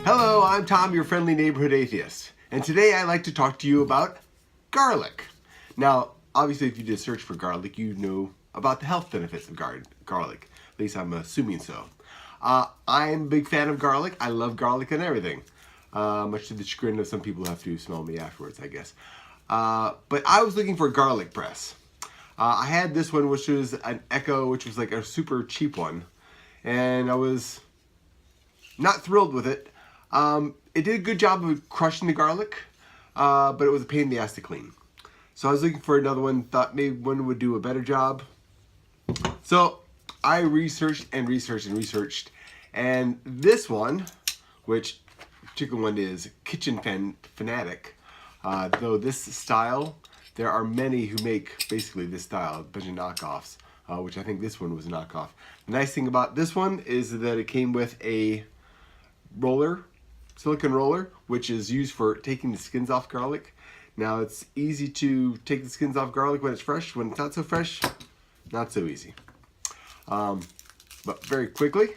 Hello, I'm Tom, your friendly neighborhood atheist, and today I'd like to talk to you about garlic. Now, obviously if you did a search for garlic, you know about the health benefits of garlic. At least I'm assuming so. I'm a big fan of garlic. I love garlic and everything. Much to the chagrin of some people who have to smell me afterwards, I guess. But I was looking for a garlic press. I had this one, which was an Echo, which was like a super cheap one. And I was not thrilled with it. It did a good job of crushing the garlic, but it was a pain in the ass to clean. So I was looking for another one, thought maybe one would do a better job. So I researched and researched and researched, and this one, which particular one is Kitchen Fanatic, though this style, there are many who make basically this style, a bunch of knockoffs, which I think this one was a knockoff. The nice thing about this one is that it came with a roller, silicone roller, which is used for taking the skins off garlic. Now it's easy to take the skins off garlic when it's fresh. When it's not so fresh, not so easy. But very quickly,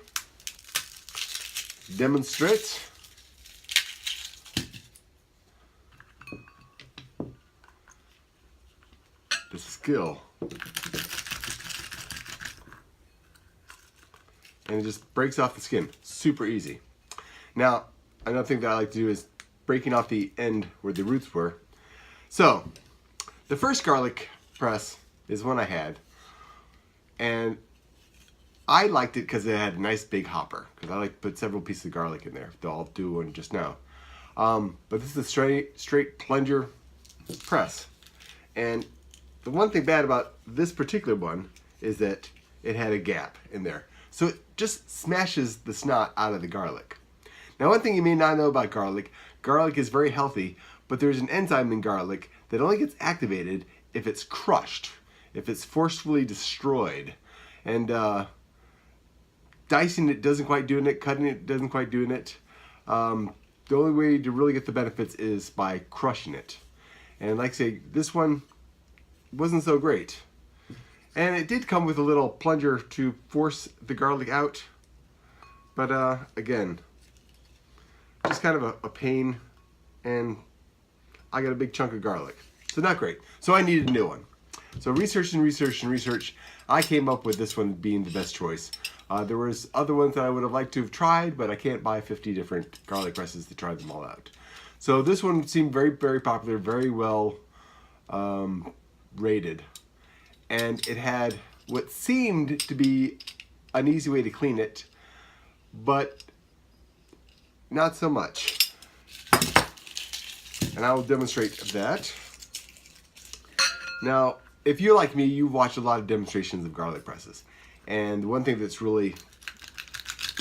demonstrate the skill. And it just breaks off the skin. Super easy. Now, another thing that I like to do is breaking off the end where the roots were. So, the first garlic press is one I had. And I liked it because it had a nice big hopper. Because I like to put several pieces of garlic in there. I'll do one just now. But this is a straight plunger press. And the one thing bad about this particular one is that it had a gap in there. So it just smashes the snot out of the garlic. Now, one thing you may not know about garlic is very healthy, but there's an enzyme in garlic that only gets activated if it's crushed, if it's forcefully destroyed. And dicing it doesn't quite doing it, cutting it doesn't quite doing it. The only way to really get the benefits is by crushing it. And like I say, this one wasn't so great. And it did come with a little plunger to force the garlic out. But again, just kind of a pain, and I got a big chunk of garlic. So not great. So I needed a new one. So research and research and research, I came up with this one being the best choice. There was other ones that I would have liked to have tried, but I can't buy 50 different garlic presses to try them all out. So this one seemed very, very popular, very well rated. And it had what seemed to be an easy way to clean it, but not so much. And I will demonstrate that. Now, if you're like me, you've watched a lot of demonstrations of garlic presses. And one thing that's really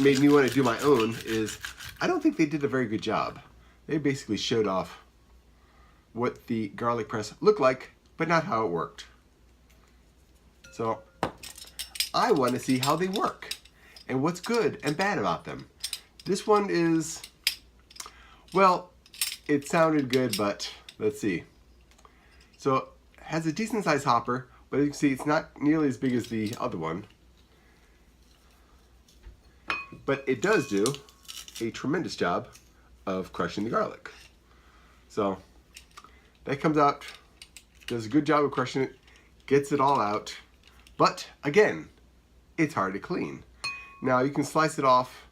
made me want to do my own is I don't think they did a very good job. They basically showed off what the garlic press looked like, but not how it worked. So I want to see how they work and what's good and bad about them. This one is, well, it sounded good, but let's see. So it has a decent sized hopper, but you can see it's not nearly as big as the other one. But it does do a tremendous job of crushing the garlic. So that comes out, does a good job of crushing it, gets it all out. But again, it's hard to clean. Now you can slice it off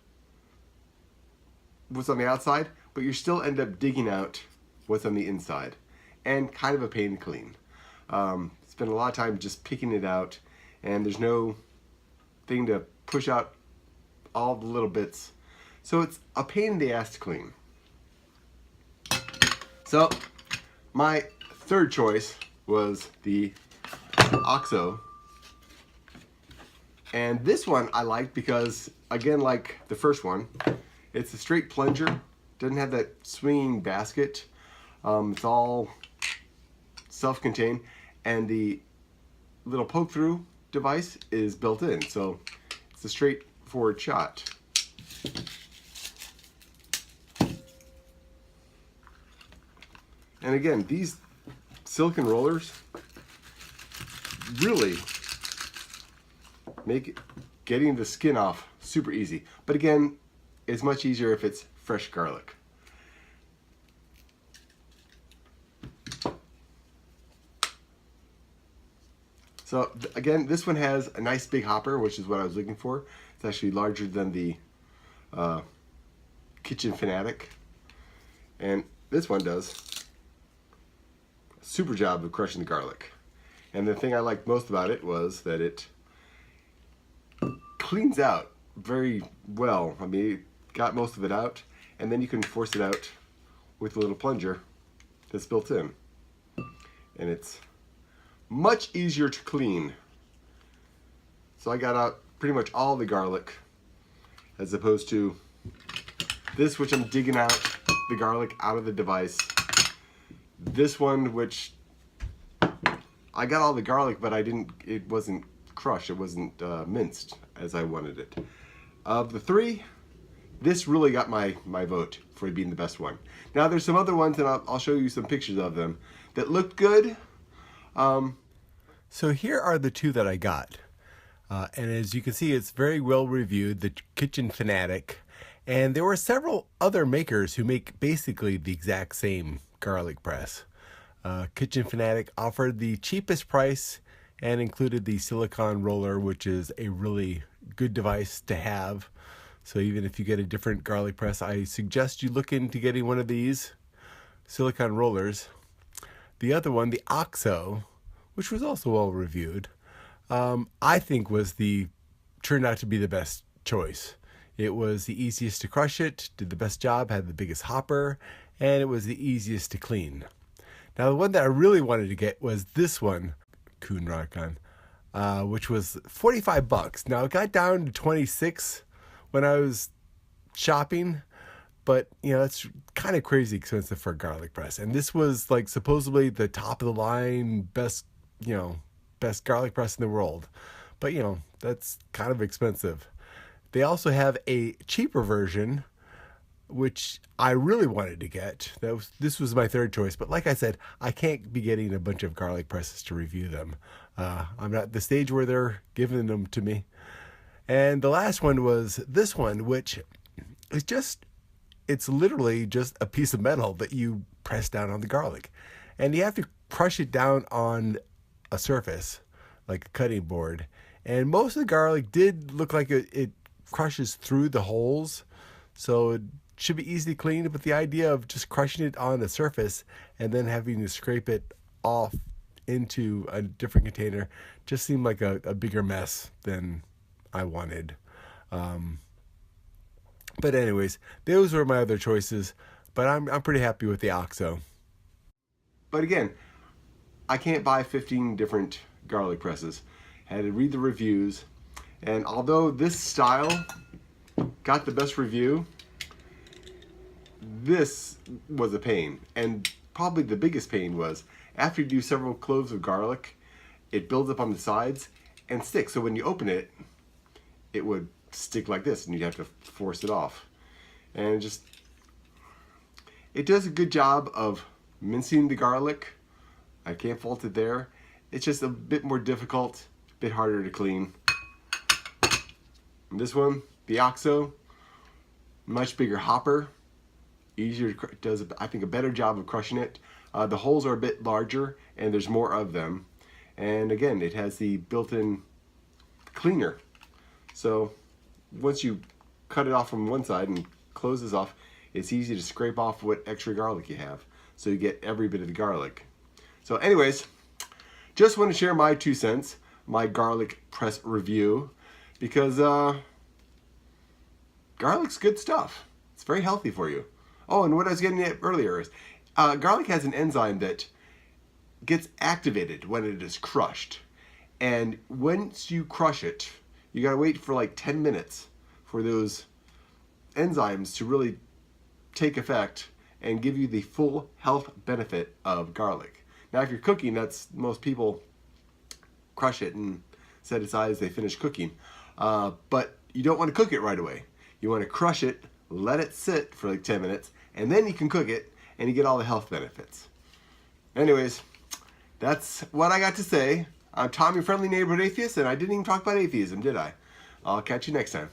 what's on the outside, but you still end up digging out what's on the inside, and kind of a pain to clean. Spend a lot of time just picking it out, and there's no thing to push out all the little bits. So it's a pain in the ass to clean. So my third choice was the OXO. And this one I liked because, again, like the first one, it's a straight plunger, doesn't have that swinging basket. It's all self-contained, and the little poke-through device is built in, so it's a straightforward shot. And again, these silicone rollers really make getting the skin off super easy. But again, it's much easier if it's fresh garlic. So again, this one has a nice big hopper, which is what I was looking for. It's actually larger than the Kitchen Fanatic. And this one does a super job of crushing the garlic. And the thing I liked most about it was that it cleans out very well. I mean, it got most of it out, and then you can force it out with a little plunger that's built in. And it's much easier to clean. So I got out pretty much all the garlic, as opposed to this, which I'm digging out the garlic out of the device. This one, which I got all the garlic, but it wasn't crushed, it wasn't minced as I wanted it. Of the three, this really got my vote for being the best one. Now there's some other ones, and I'll show you some pictures of them that looked good. So here are the two that I got. And as you can see, it's very well reviewed, the Kitchen Fanatic. And there were several other makers who make basically the exact same garlic press. Kitchen Fanatic offered the cheapest price and included the silicone roller, which is a really good device to have. So even if you get a different garlic press, I suggest you look into getting one of these silicone rollers. The other one, the OXO, which was also well reviewed, I think turned out to be the best choice. It was the easiest to crush it, did the best job, had the biggest hopper, and it was the easiest to clean. Now the one that I really wanted to get was this one, Kuhn Rakon, which was $45. Now it got down to 26 when I was shopping, but it's kind of crazy expensive for a garlic press. And this was like supposedly the top of the line, best garlic press in the world. But that's kind of expensive. They also have a cheaper version, which I really wanted to get. This was my third choice, but like I said, I can't be getting a bunch of garlic presses to review them. I'm not at the stage where they're giving them to me. And the last one was this one, which is it's literally just a piece of metal that you press down on the garlic. And you have to crush it down on a surface, like a cutting board. And most of the garlic did look like it crushes through the holes, so it should be easy to clean. But the idea of just crushing it on a surface and then having to scrape it off into a different container just seemed like a bigger mess than I wanted. But anyways, those were my other choices, but I'm pretty happy with the OXO. But again, I can't buy 15 different garlic presses. I had to read the reviews, and although this style got the best review, this was a pain. And probably the biggest pain was after you do several cloves of garlic, it builds up on the sides and sticks. So when you open it, it would stick like this, and you'd have to force it off. And it does a good job of mincing the garlic. I can't fault it there. It's just a bit more difficult, a bit harder to clean. And this one, the OXO, much bigger hopper, easier, does I think a better job of crushing it. The holes are a bit larger and there's more of them. And again, it has the built-in cleaner. So once you cut it off from one side and close this off, it's easy to scrape off what extra garlic you have. So you get every bit of the garlic. So anyways, just want to share my 2 cents, my garlic press review, because garlic's good stuff. It's very healthy for you. Oh, and what I was getting at earlier is garlic has an enzyme that gets activated when it is crushed. And once you crush it, you gotta wait for like 10 minutes for those enzymes to really take effect and give you the full health benefit of garlic. Now, if you're cooking, most people crush it and set it aside as they finish cooking. But you don't want to cook it right away. You want to crush it, let it sit for like 10 minutes, and then you can cook it and you get all the health benefits. Anyways, that's what I got to say. I'm Tom, your friendly neighborhood atheist, and I didn't even talk about atheism, did I? I'll catch you next time.